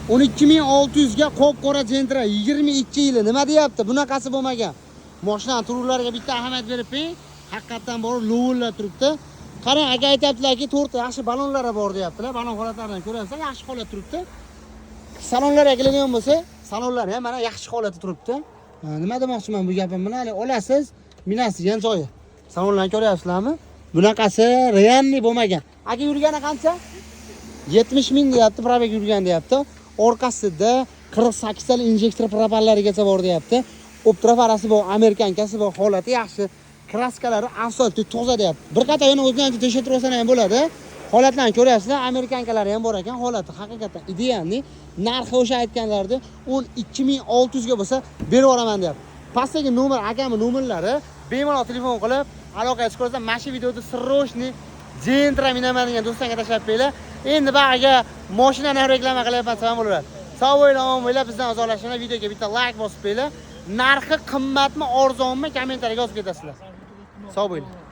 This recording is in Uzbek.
12600 ga qop-qora Gentra 22 yili. Nima deyapti? Bunaqasi bo'lmagan. Mashina turlariga bitta ahamiyat berib qo'ying. Haqiqatan bor, lovullab turibdi. Qarang, aka aytibdilarki, 4 ta yaxshi balonlari bor deyaptilar. Balon holatlaridan ko'rasizlar, yaxshi holatda turibdi. Salonlarga keladigan bo'lsa, salonlar ham mana yaxshi holatda turibdi. Nima demoqchiman bu gapim bilan? Olasiz, minasigan joyi. Salonlarni ko'ryapsizlarmi? Bunaqasi realni bo'lmagan. Aka yurgani qancha? 70 ming deyapti, probeg yurgan deyapti. Orqasida 48 tali injektor propallarigacha bor deyapti. Optra farasi bor, amerikankasi bor, holati yaxshi. Kraskalari asfalt toza deyapti. Bir qator yana o'zini tekshirib olsa ham bo'ladi. Holatlarni ko'ryapsizlar, amerikankalari ham bor ekan, holati haqiqatan idealni. Narxi o'sha aytganlarida 12600 ga bo'lsa berib yuboraman deyapti. Pastdagi nomer, akamning nomerlari bemalol telefon qilib aloqaga chiqarsa, mana shu videoda sirroshni Gentra minaman degan do'stlarga tashlab qo'yinglar. Endi ba'ga mashinani reklama qilyapman, ham bo'laveradi. Sog' bo'ling, omon bo'linglar. Bizdan uzoqlashinglar, videoga bitta like bosib qo'yinglar. Narxi qimmatmi, arzonmi kommentariyaga yozib ketasizlar. Sog' bo'ling.